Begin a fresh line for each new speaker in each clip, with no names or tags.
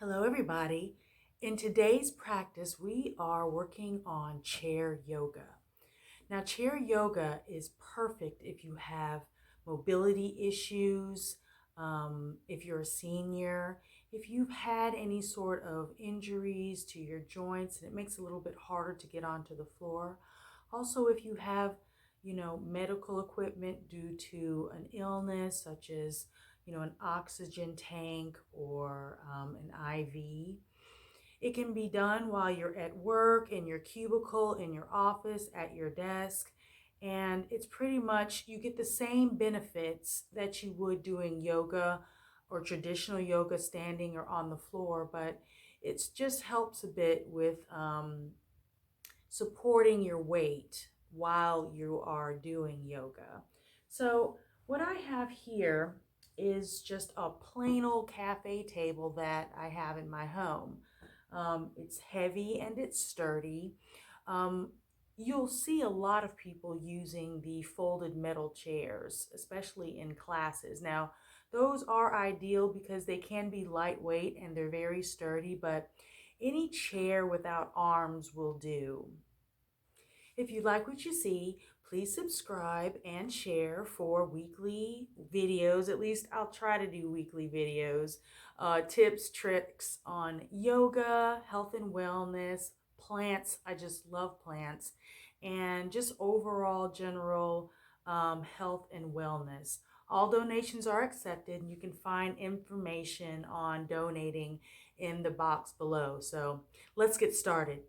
Hello, everybody. In today's practice, we are working on chair yoga. Now, chair yoga is perfect if you have mobility issues, if you're a senior, if you've had any sort of injuries to your joints and it makes it a little bit harder to get onto the floor. Also, if you have, medical equipment due to an illness such as, an oxygen tank or an IV. It can be done while you're at work, in your cubicle, in your office, at your desk. And it's pretty much, you get the same benefits that you would doing yoga or traditional yoga standing or on the floor, but it just helps a bit with supporting your weight while you are doing yoga. So, what I have here is just a plain old cafe table that I have in my home. It's heavy and it's sturdy. Um, you'll see a lot of people using the folded metal chairs, especially in classes. Now, those are ideal because they can be lightweight and they're very sturdy, but any chair without arms will do. If you like what you see, please subscribe and share for weekly videos. At least I'll try to do weekly videos, tips, tricks on yoga, health and wellness, plants. I just love plants, and just overall general health and wellness. All donations are accepted, and you can find information on donating in the box below. So let's get started.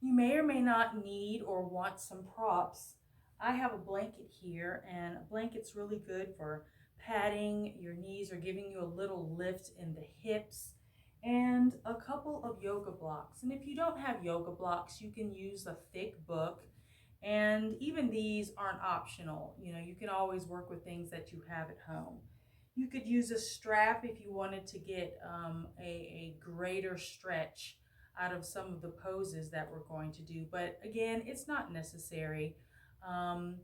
You may or may not need or want some props. I have a blanket here, and a blanket's really good for padding your knees or giving you a little lift in the hips, and a couple of yoga blocks. And if you don't have yoga blocks, you can use a thick book, and even these aren't optional. You can always work with things that you have at home. You could use a strap if you wanted to get a greater stretch out of some of the poses that we're going to do. But again, it's not necessary. Um,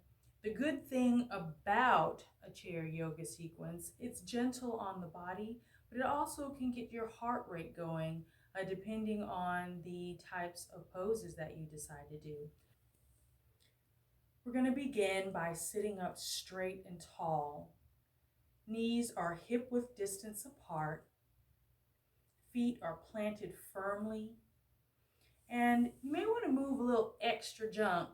the good thing about a chair yoga sequence, it's gentle on the body, but it also can get your heart rate going depending on the types of poses that you decide to do. We're going to begin by sitting up straight and tall. Knees are hip width distance apart. Feet are planted firmly. And you may want to move a little extra junk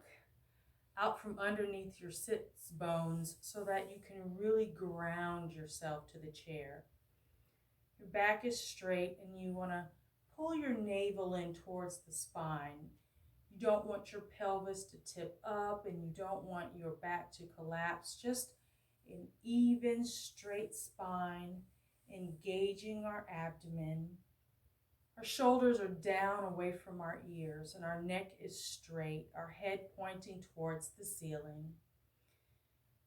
out from underneath your sits bones so that you can really ground yourself to the chair. Your back is straight and you want to pull your navel in towards the spine. You don't want your pelvis to tip up and you don't want your back to collapse. Just an even, straight spine, engaging our abdomen. Our shoulders are down away from our ears and our neck is straight, our head pointing towards the ceiling.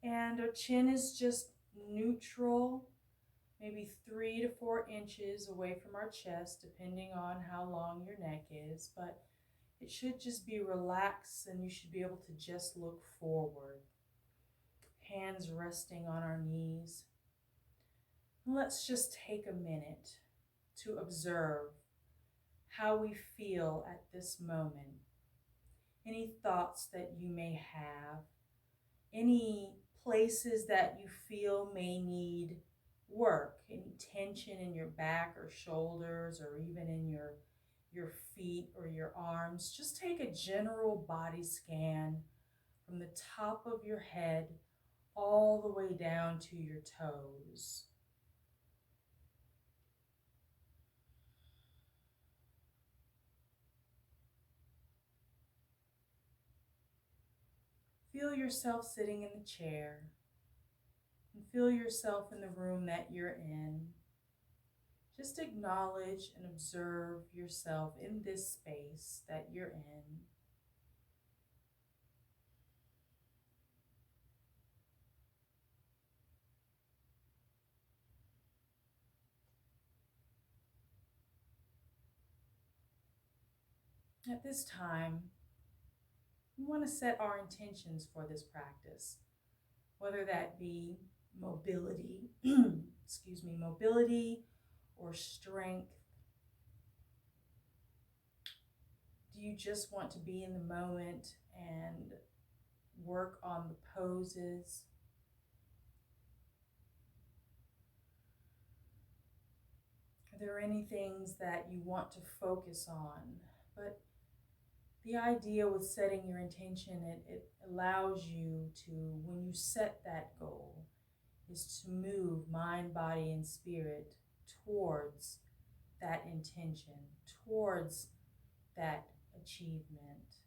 And our chin is just neutral, maybe 3 to 4 inches away from our chest, depending on how long your neck is. But it should just be relaxed and you should be able to just look forward. Hands resting on our knees. And let's just take a minute to observe how we feel at this moment. Any thoughts that you may have, any places that you feel may need work, any tension in your back or shoulders or even in your feet or your arms. Just take a general body scan from the top of your head all the way down to your toes. Feel yourself sitting in the chair and feel yourself in the room that you're in. Just acknowledge and observe yourself in this space that you're in. At this time, we want to set our intentions for this practice, whether that be mobility, mobility or strength? Do you just want to be in the moment and work on the poses? Are there any things that you want to focus on? But the idea with setting your intention, it allows you to, when you set that goal, is to move mind, body, and spirit towards that intention, towards that achievement.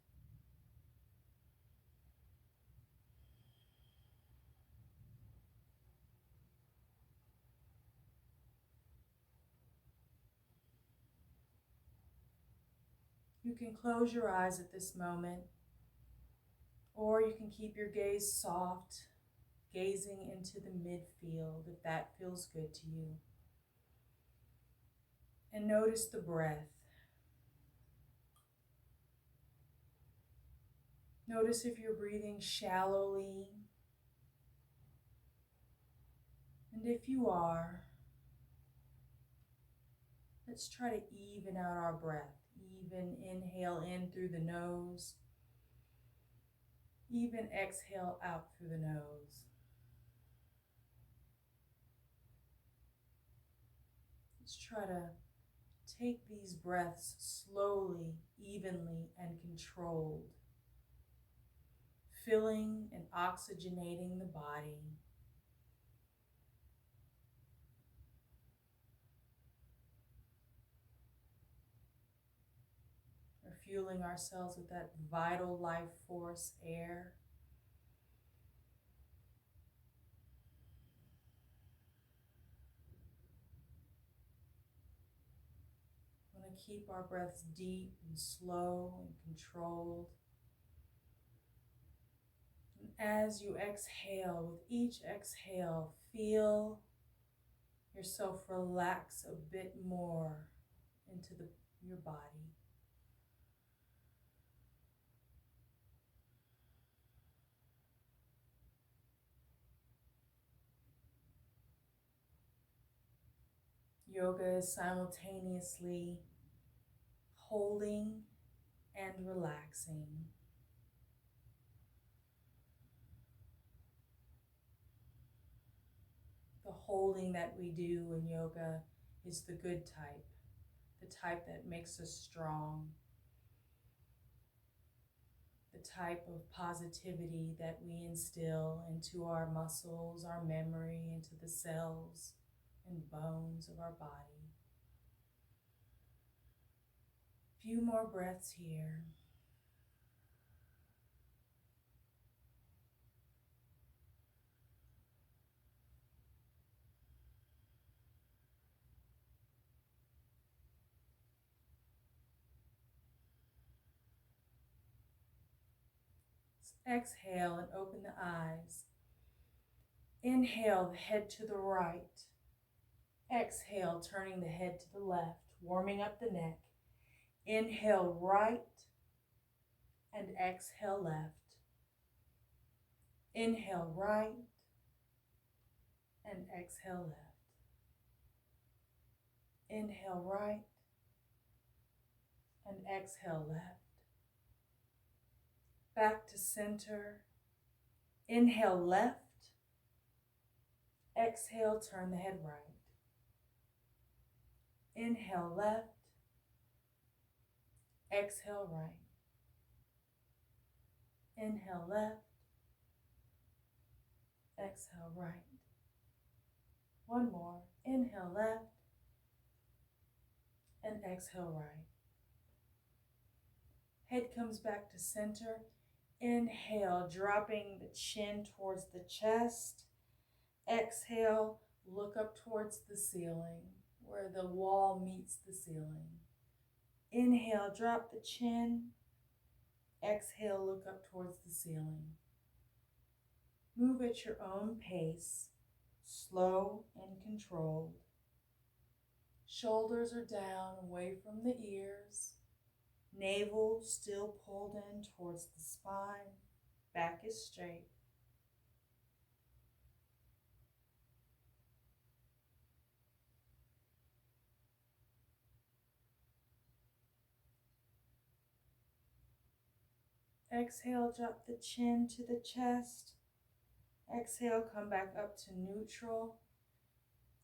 You can close your eyes at this moment, or you can keep your gaze soft, gazing into the midfield if that feels good to you. And notice the breath. Notice if you're breathing shallowly. And if you are, let's try to even out our breath. Even inhale in through the nose. Even exhale out through the nose. Let's try to take these breaths slowly, evenly, and controlled, filling and oxygenating the body. We're fueling ourselves with that vital life force air. We want to keep our breaths deep and slow and controlled. And as you exhale, with each exhale, feel yourself relax a bit more into your body. Yoga is simultaneously holding and relaxing. The holding that we do in yoga is the good type, the type that makes us strong, the type of positivity that we instill into our muscles, our memory, into the cells and bones of our body. A few more breaths here. Exhale and open the eyes. Inhale, the head to the right. Exhale, turning the head to the left, warming up the neck. Inhale right and exhale left. Inhale right and exhale left. Inhale right and exhale left. Back to center. Inhale left. Exhale, turn the head right. Inhale left. Exhale right. Inhale left. Exhale right. One more. Inhale left. And exhale right. Head comes back to center. Inhale, dropping the chin towards the chest. Exhale, look up towards the ceiling, where the wall meets the ceiling. Inhale, drop the chin. Exhale, look up towards the ceiling. Move at your own pace, slow and controlled. Shoulders are down, away from the ears. Navel still pulled in towards the spine. Back is straight. Exhale, drop the chin to the chest. Exhale, come back up to neutral.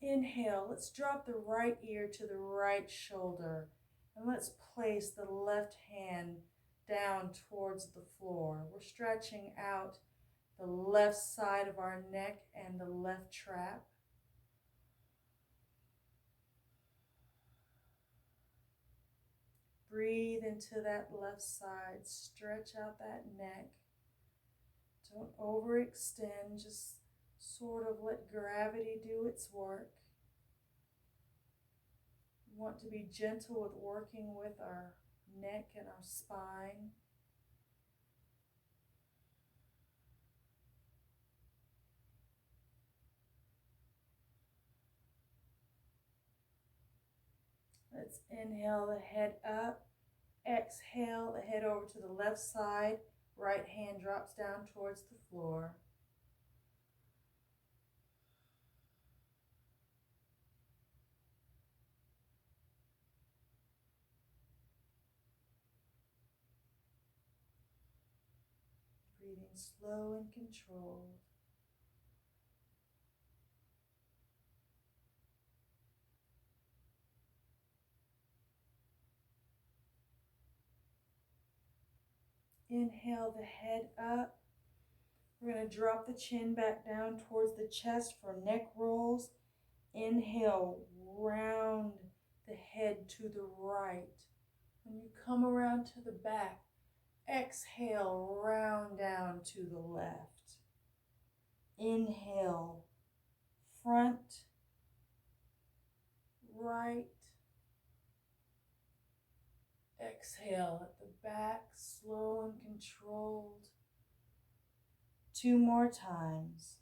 Inhale, let's drop the right ear to the right shoulder. And let's place the left hand down towards the floor. We're stretching out the left side of our neck and the left trap. Breathe into that left side. Stretch out that neck. Don't overextend. Just sort of let gravity do its work. We want to be gentle with working with our neck and our spine. Let's inhale the head up. Exhale the head over to the left side. Right hand drops down towards the floor. Breathing slow and controlled. Inhale the head up. We're going to drop the chin back down towards the chest for neck rolls. Inhale, round the head to the right. When you come around to the back, exhale, round down to the left. Inhale, front, right. Exhale at the back, slow and controlled. 2 more times.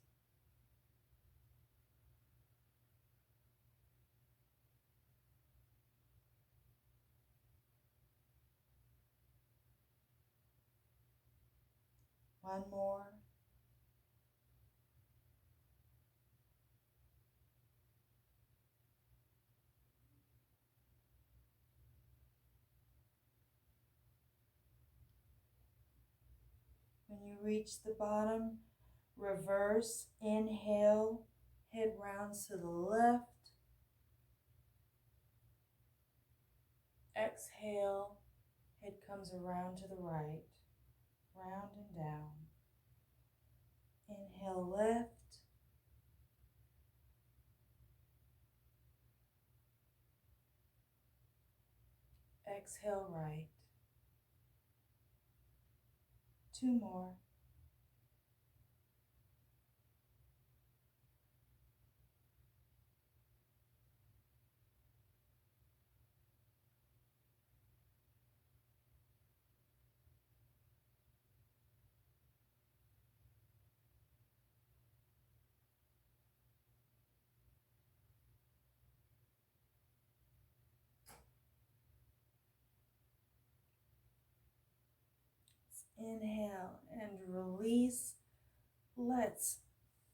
One more. When you reach the bottom, reverse, inhale, head rounds to the left. Exhale, head comes around to the right, round and down. Inhale left. Exhale right. 2 more. Inhale and release. Let's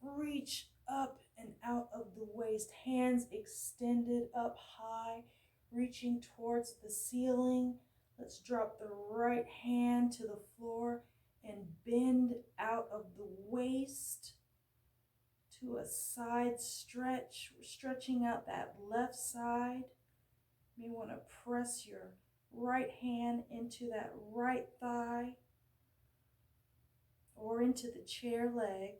reach up and out of the waist, hands extended up high, reaching towards the ceiling. Let's drop the right hand to the floor and bend out of the waist to a side stretch. We're stretching out that left side. You may want to press your right hand into that right thigh or into the chair leg.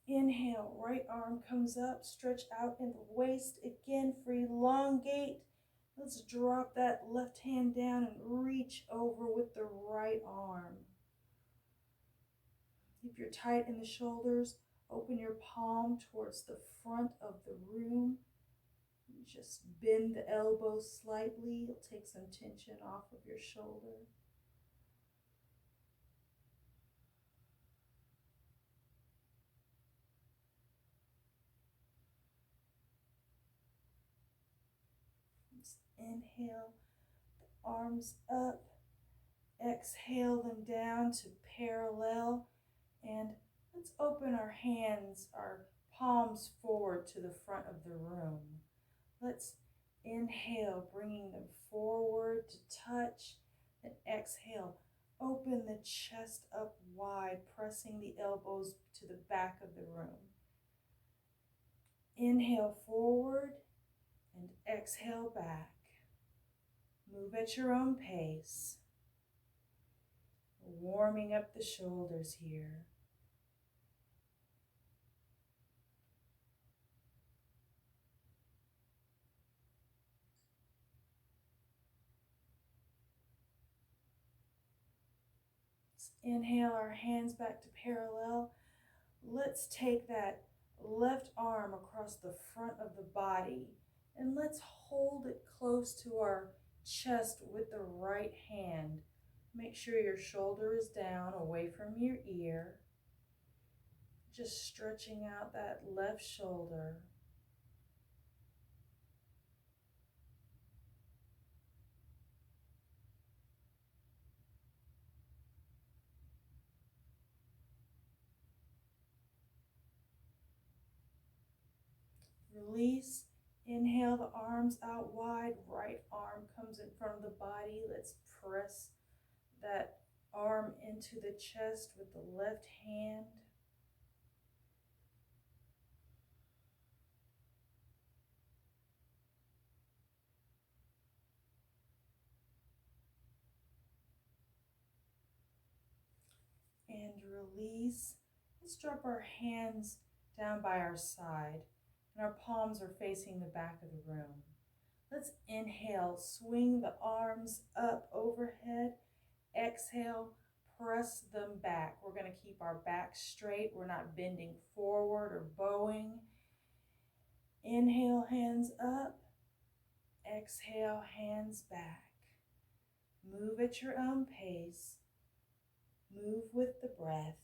Inhale, right arm comes up, stretch out in the waist. Again, for elongate. Let's drop that left hand down and reach over with the right arm. If you're tight in the shoulders, open your palm towards the front of the room. Just bend the elbows slightly. It'll take some tension off of your shoulder. Just inhale, the arms up. Exhale them down to parallel. And let's open our hands, our palms forward to the front of the room. Let's inhale, bringing them forward to touch, and exhale. Open the chest up wide, pressing the elbows to the back of the room. Inhale forward and exhale back. Move at your own pace. Warming up the shoulders here. Let's inhale our hands back to parallel. Let's take that left arm across the front of the body and let's hold it close to our chest with the right hand. Make sure your shoulder is down, away from your ear. Just stretching out that left shoulder. Release. Inhale the arms out wide. Right arm comes in front of the body. Let's press that arm into the chest with the left hand. And release. Let's drop our hands down by our side and our palms are facing the back of the room. Let's inhale, swing the arms up overhead. Exhale, press them back. We're going to keep our back straight. We're not bending forward or bowing. Inhale, hands up. Exhale, hands back. Move at your own pace. Move with the breath.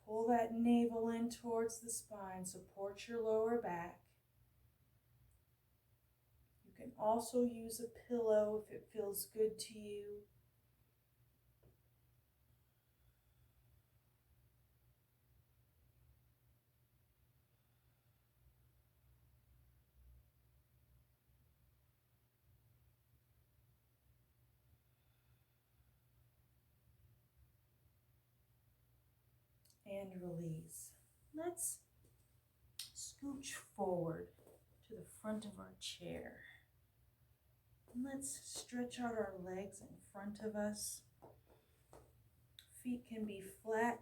Pull that navel in towards the spine. Support your lower back. You can also use a pillow if it feels good to you. And release. Let's scooch forward to the front of our chair. And let's stretch out our legs in front of us. Feet can be flat,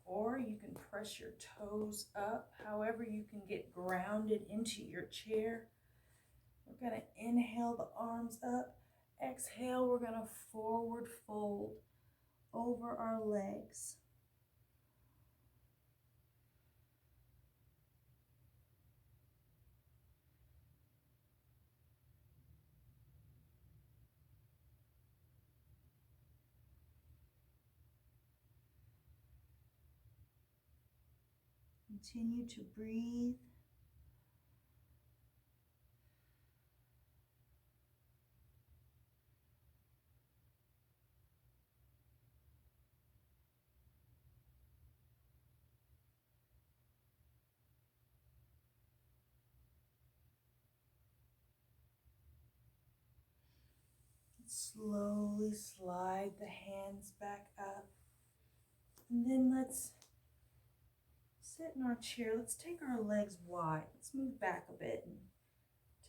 or you can press your toes up. However you can get grounded into your chair. We're going to inhale the arms up. Exhale, we're going to forward fold over our legs. Continue to breathe. Slowly slide the hands back up. And then let's sit in our chair. Let's take our legs wide. Let's move back a bit and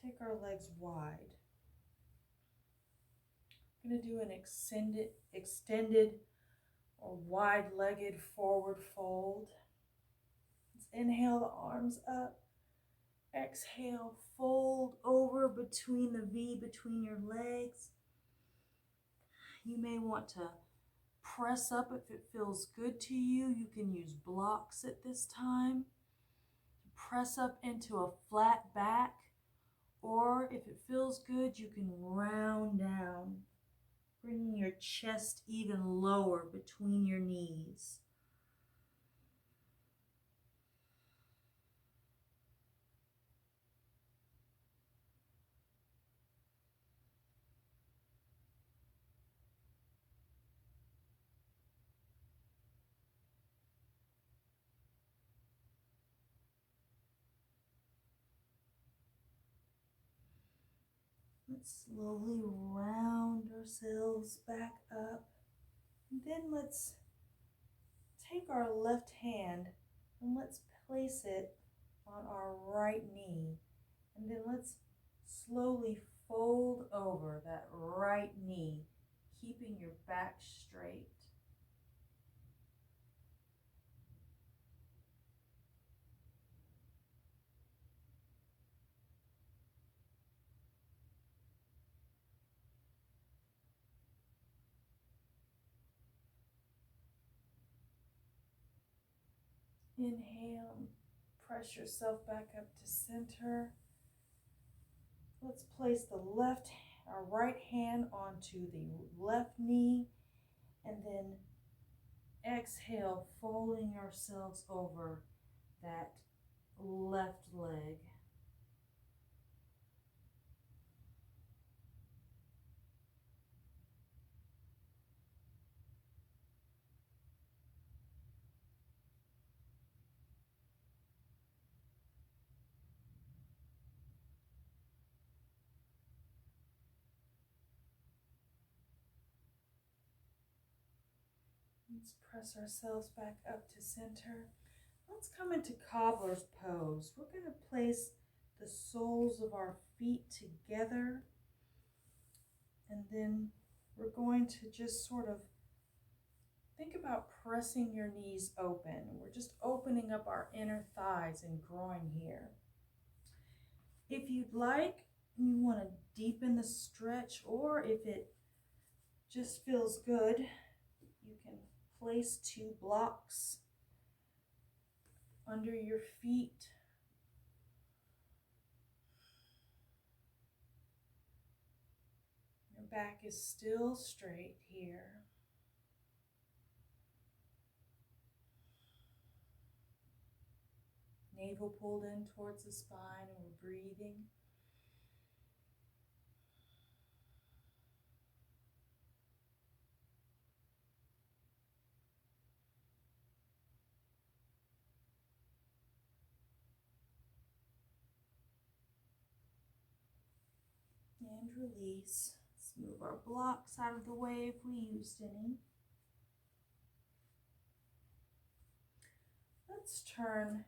take our legs wide. I'm going to do an extended or wide-legged forward fold. Let's inhale the arms up. Exhale, fold over between the V between your legs. You may want to press up if it feels good to you. You can use blocks at this time. Press up into a flat back, or if it feels good, you can round down, bringing your chest even lower between your knees. Let's slowly round ourselves back up. And then let's take our left hand and let's place it on our right knee. And then let's slowly fold over that right knee, keeping your back straight. Inhale, press yourself back up to center. Let's place our right hand onto the left knee, and then exhale, folding ourselves over that left leg. Let's press ourselves back up to center. Let's come into cobbler's pose. We're going to place the soles of our feet together, and then we're going to just sort of think about pressing your knees open. We're just opening up our inner thighs and groin here. If you'd like, you want to deepen the stretch, or if it just feels good, you can place 2 blocks under your feet. Your back is still straight here. Navel pulled in towards the spine, and we're breathing. And release. Let's move our blocks out of the way if we used any. Let's turn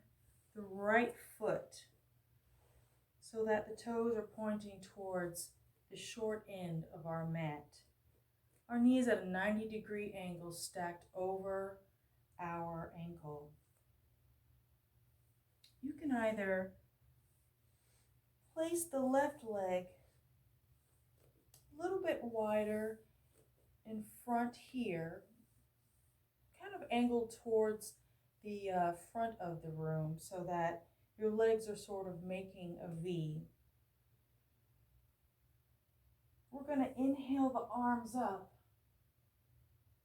the right foot so that the toes are pointing towards the short end of our mat. Our knee is at a 90-degree angle stacked over our ankle. You can either place the left leg a little bit wider in front here, kind of angled towards the front of the room so that your legs are sort of making a V. We're going to inhale the arms up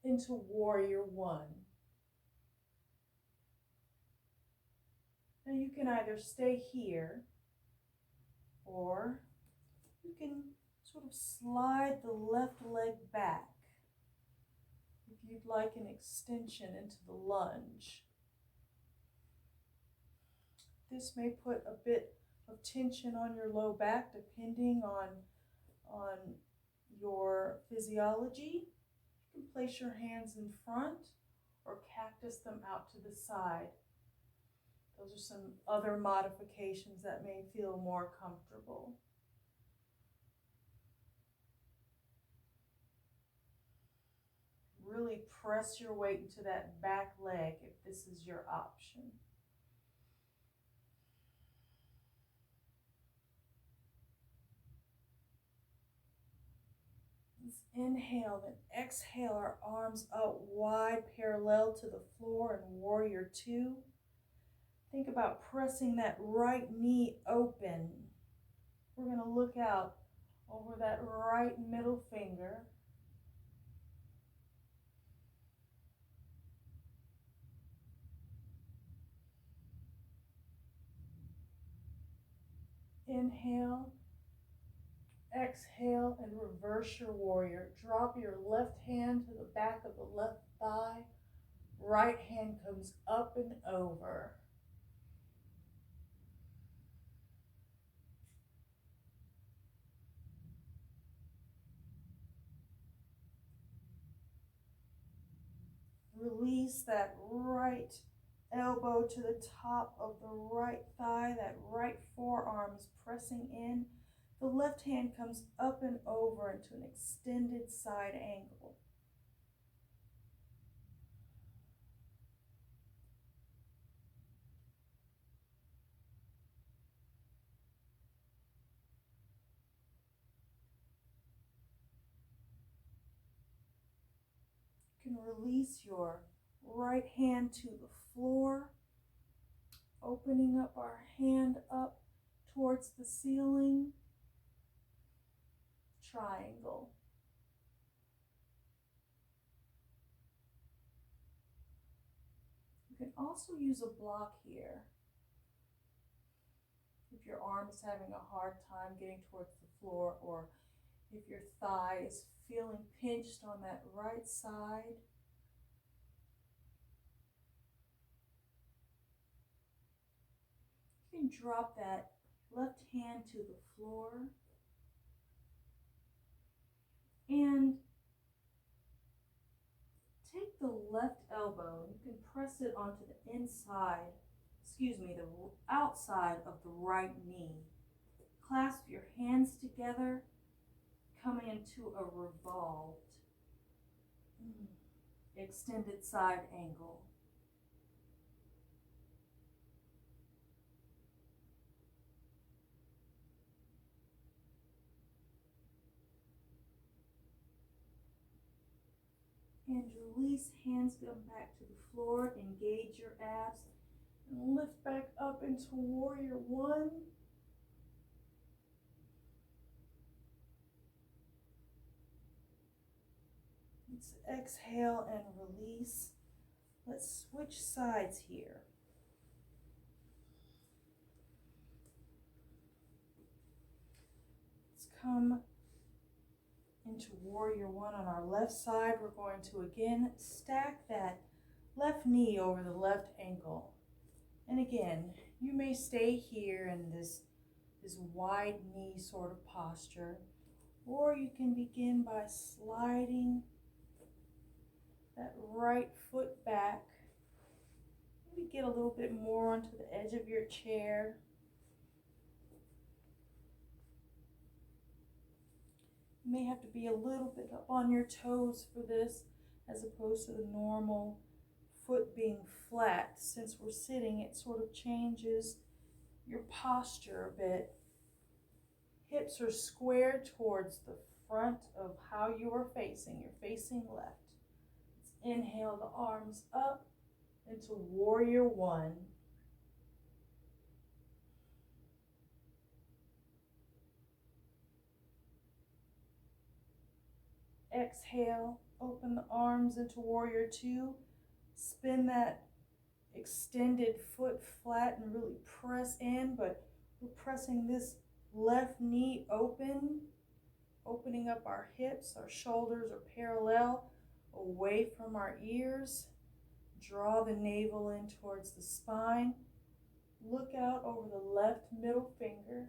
into warrior 1. Now you can either stay here, or you can sort of slide the left leg back if you'd like an extension into the lunge. This may put a bit of tension on your low back depending on your physiology. You can place your hands in front or cactus them out to the side. Those are some other modifications that may feel more comfortable. Really press your weight into that back leg if this is your option. Let's inhale, then exhale our arms out wide, parallel to the floor in warrior 2. Think about pressing that right knee open. We're going to look out over that right middle finger. Inhale, exhale, and reverse your warrior. Drop your left hand to the back of the left thigh. Right hand comes up and over. release that right elbow to the top of the right thigh. That right forearm is pressing in. The left hand comes up and over into an extended side angle. You can release your right hand to the floor, opening up our hand up towards the ceiling. Triangle. You can also use a block here. If your arm is having a hard time getting towards the floor, or if your thigh is feeling pinched on that right side, you can drop that left hand to the floor and take the left elbow. You can press it onto the inside, the outside of the right knee. Clasp your hands together, coming into a revolved, extended side angle. And release, hands come back to the floor, engage your abs, and lift back up into warrior one. Let's exhale and release. Let's switch sides here. Let's come into warrior one on our left side. We're going to again stack that left knee over the left ankle. And again, you may stay here in this wide knee sort of posture, or you can begin by sliding that right foot back. Maybe get a little bit more onto the edge of your chair. You may have to be a little bit up on your toes for this, as opposed to the normal foot being flat. Since we're sitting, it sort of changes your posture a bit. Hips are square towards the front of how you are facing. You're facing left. Let's inhale the arms up into warrior one. Exhale, open the arms into warrior two. Spin that extended foot flat and really press in, but we're pressing this left knee open, opening up our hips. Our shoulders are parallel away from our ears. Draw the navel in towards the spine. Look out over the left middle finger.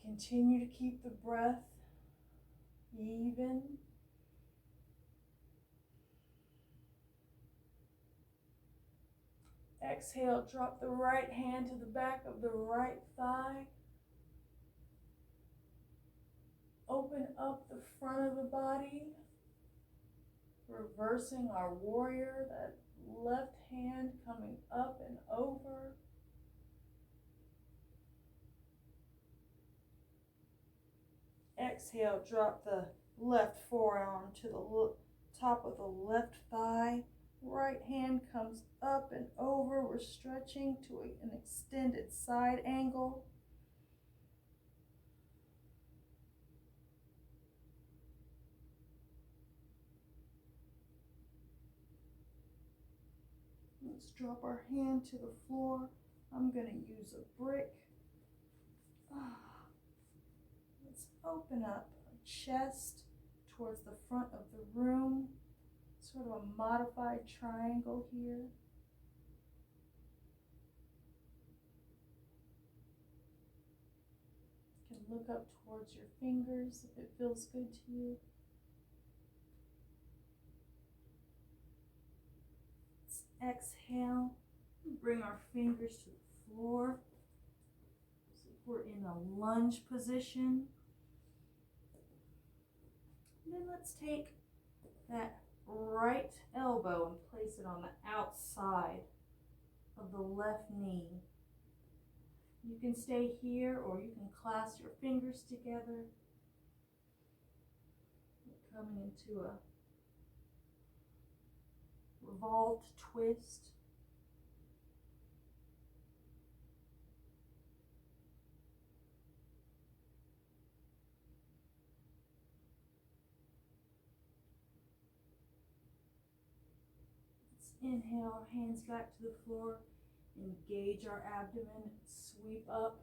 Continue to keep the breath even. Exhale, drop the right hand to the back of the right thigh. Open up the front of the body, reversing our warrior, that left hand coming up and over. Exhale, drop the left forearm to the top of the left thigh. Right hand comes up and over. We're stretching to an extended side angle. Let's drop our hand to the floor. I'm going to use a brick. Let's open up our chest towards the front of the room. Sort of a modified triangle here. You can look up towards your fingers if it feels good to you. exhale, bring our fingers to the floor. So we're in a lunge position. And then let's take that right elbow and place it on the outside of the left knee. You can stay here or you can clasp your fingers together. We're coming into a revolved twist. Let's inhale our hands back to the floor. Engage our abdomen and sweep up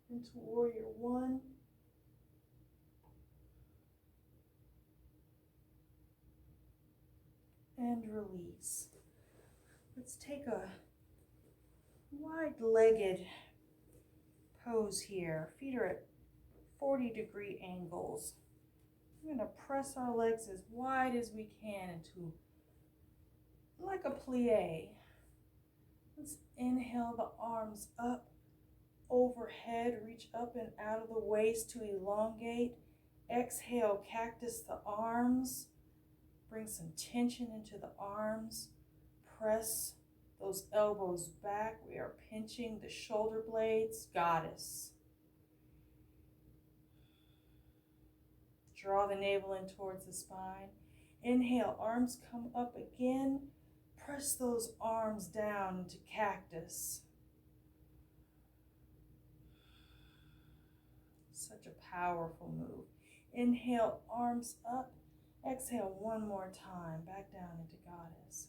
into warrior one. And release. Let's take a wide-legged pose here. Feet are at 40-degree angles. We're going to press our legs as wide as we can into like a plie. Let's inhale the arms up, overhead, reach up and out of the waist to elongate. Exhale, cactus the arms. Bring some tension into the arms. Press those elbows back. We are pinching the shoulder blades. Goddess. Draw the navel in towards the spine. Inhale, arms come up again. Press those arms down into cactus. Such a powerful move. Inhale, arms up. Exhale one more time, back down into goddess.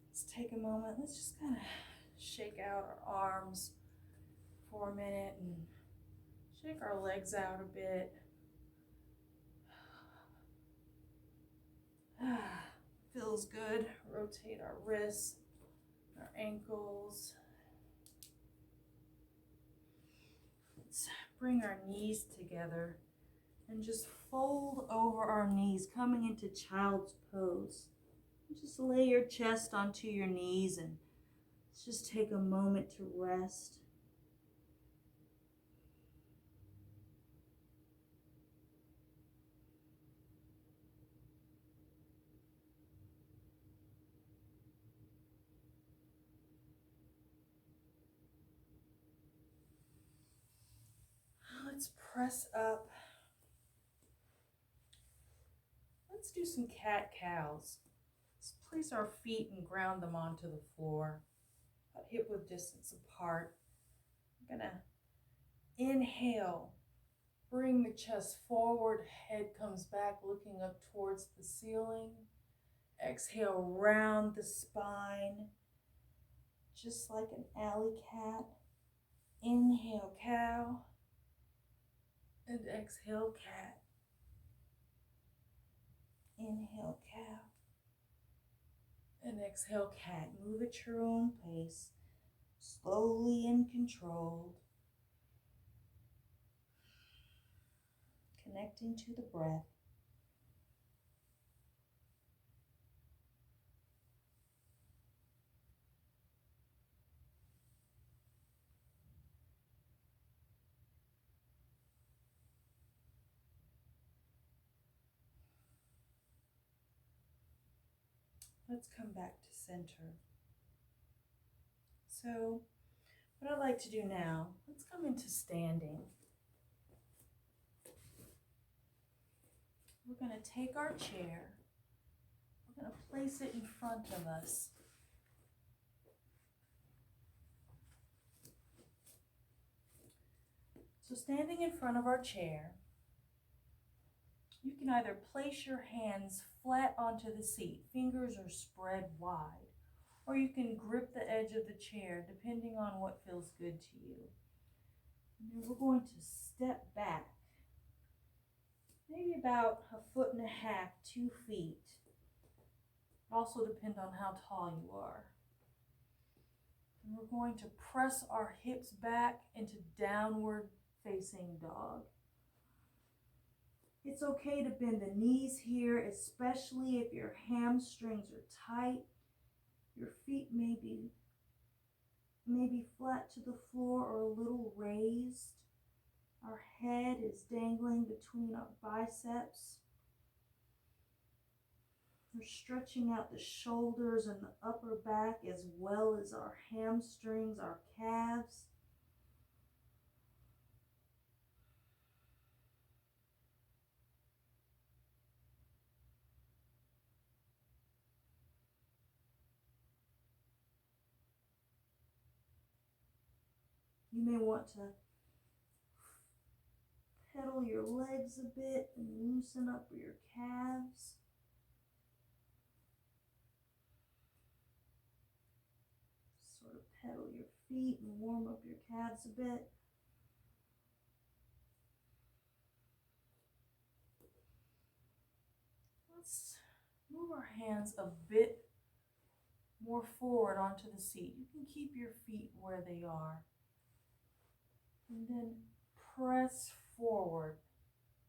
Let's take a moment. Let's just kind of shake out our arms for a minute and shake our legs out a bit. Feels good. Rotate our wrists, our ankles. Let's bring our knees together and just fold over our knees, coming into child's pose. Just lay your chest onto your knees and let's just take a moment to rest. Let's press up. Let's do some cat-cows. Let's place our feet and ground them onto the floor, about hip-width distance apart. I'm gonna inhale, bring the chest forward, head comes back looking up towards the ceiling. Exhale, round the spine, just like an alley cat. Inhale, cow, and exhale, cat. Inhale, cow, and exhale, cat. Move at your own pace, slowly and controlled. Connecting to the breath. Let's come back to center. So, what I'd like to do now, let's come into standing. We're going to take our chair, we're going to place it in front of us. So standing in front of our chair, you can either place your hands flat onto the seat, fingers are spread wide, or you can grip the edge of the chair depending on what feels good to you. And then we're going to step back, maybe about 1.5 feet, 2 feet. It also depends on how tall you are. And we're going to press our hips back into downward facing dog. It's okay to bend the knees here, especially if your hamstrings are tight. Your feet may be flat to the floor or a little raised. Our head is dangling between our biceps. We're stretching out the shoulders and the upper back as well as our hamstrings, our calves. You may want to pedal your legs a bit and loosen up your calves. Sort of pedal your feet and warm up your calves a bit. Let's move our hands a bit more forward onto the seat. You can keep your feet where they are. And then press forward.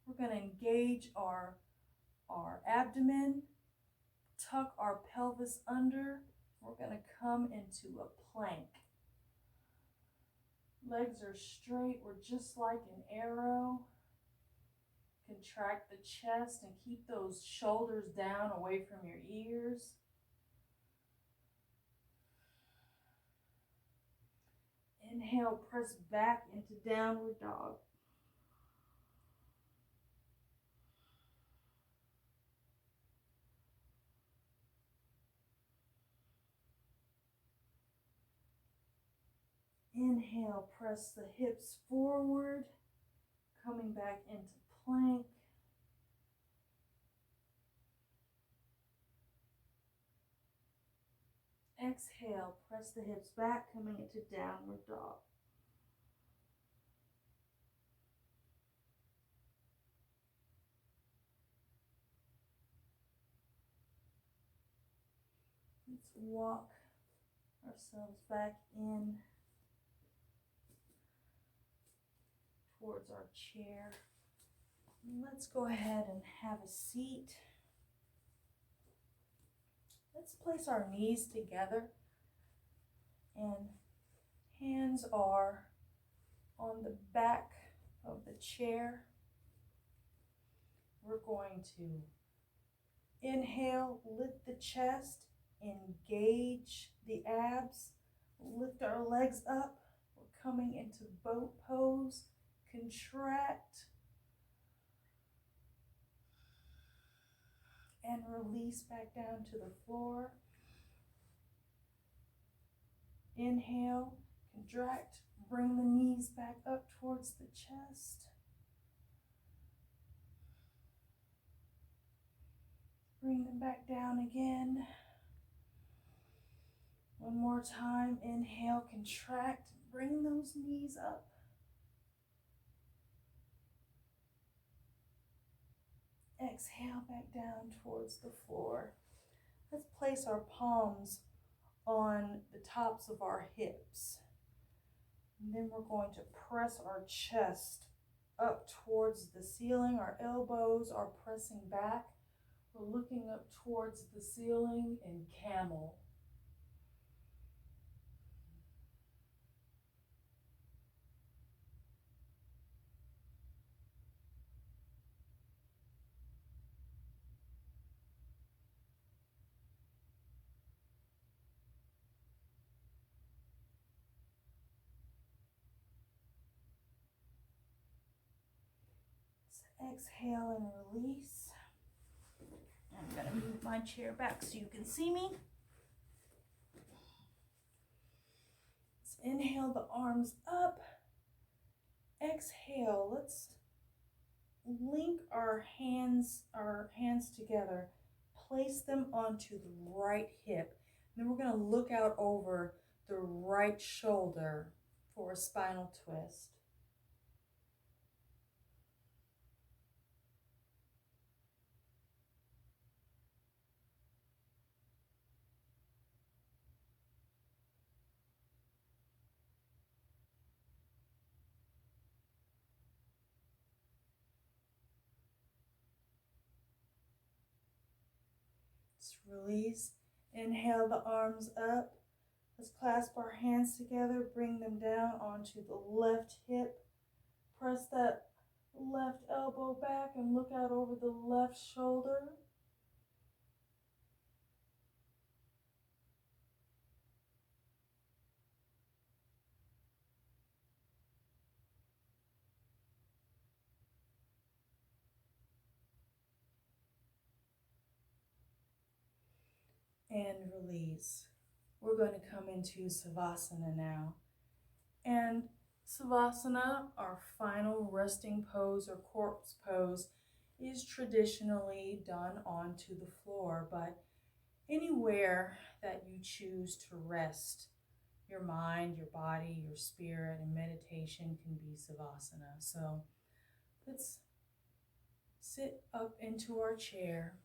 We're going to engage our abdomen, tuck our pelvis under. We're going to come into a plank. Legs are straight. We're just like an arrow. Contract the chest and keep those shoulders down away from your ears. Inhale, press back into downward dog. Inhale, press the hips forward, coming back into plank. Exhale, press the hips back, coming into downward dog. Let's walk ourselves back in towards our chair. Let's go ahead and have a seat. Let's place our knees together and hands are on the back of the chair. We're going to inhale, lift the chest, engage the abs, lift our legs up. We're coming into boat pose, contract, and release back down to the floor. Inhale, contract, bring the knees back up towards the chest. Bring them back down again. One more time. Inhale, contract, bring those knees up. Exhale, back down towards the floor. Let's place our palms on the tops of our hips. And then we're going to press our chest up towards the ceiling. Our elbows are pressing back. We're looking up towards the ceiling in camel. Exhale and release. I'm going to move my chair back so you can see me. Let's inhale the arms up. Exhale, let's link our hands together. Place them onto the right hip. Then we're going to look out over the right shoulder for a spinal twist. Release. Inhale the arms up. Let's clasp our hands together, bring them down onto the left hip. Press that left elbow back and look out over the left shoulder. And release. We're going to come into Savasana now. And Savasana, our final resting pose or corpse pose, is traditionally done onto the floor, but anywhere that you choose to rest your mind, your body, your spirit, and meditation can be Savasana. So let's sit up into our chair.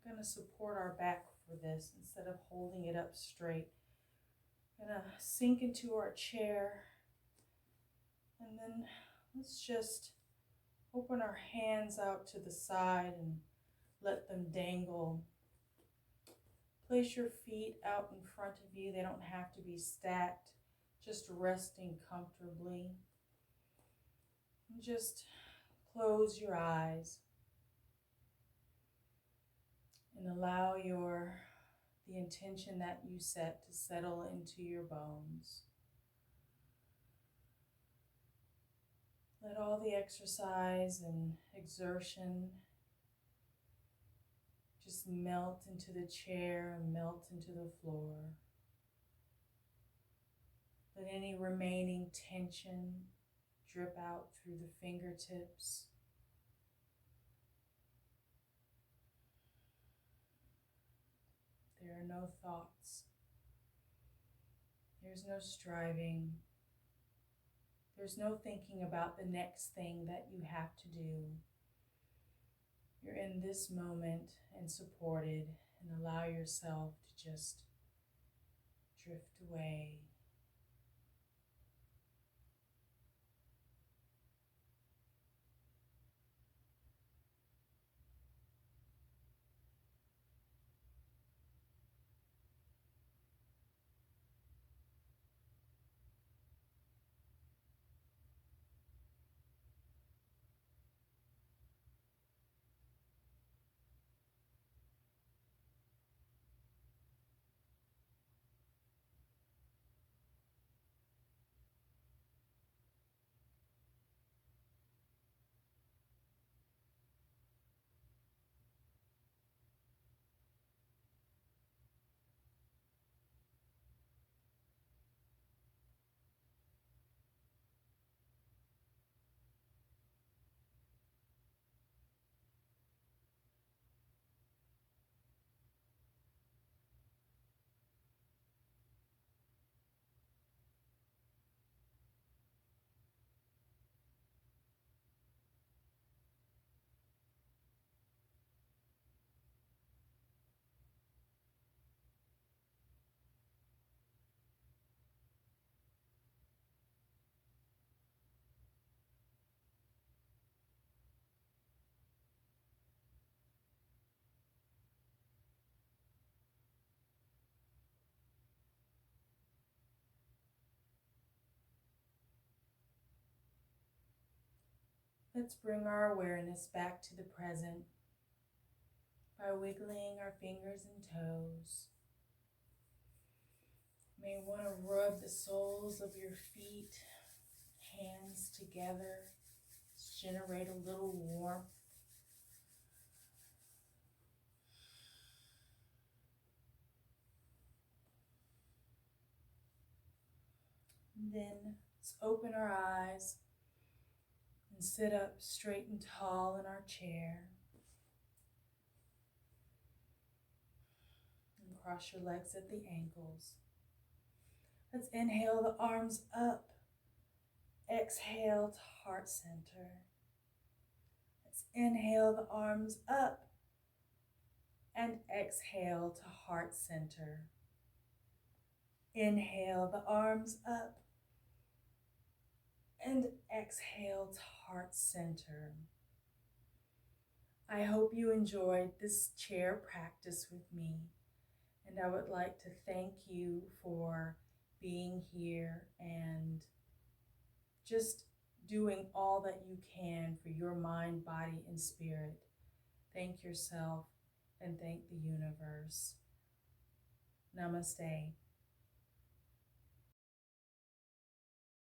We're going to support our back for this instead of holding it up straight. We're going to sink into our chair, and then let's just open our hands out to the side and let them dangle. Place your feet out in front of you. They don't have to be stacked, just resting comfortably. And just close your eyes and allow the intention that you set to settle into your bones. Let all the exercise and exertion just melt into the chair and melt into the floor. Let any remaining tension drip out through the fingertips. There are no thoughts. There's no striving. There's no thinking about the next thing that you have to do. You're in this moment and supported, and allow yourself to just drift away. Let's bring our awareness back to the present by wiggling our fingers and toes. You may want to rub the soles of your feet, hands together, generate a little warmth. And then let's open our eyes and sit up straight and tall in our chair. And cross your legs at the ankles. Let's inhale the arms up. Exhale to heart center. Let's inhale the arms up and exhale to heart center. Inhale the arms up. And exhale to heart center. I hope you enjoyed this chair practice with me, and I would like to thank you for being here and just doing all that you can for your mind, body, and spirit. Thank yourself and thank the universe. Namaste.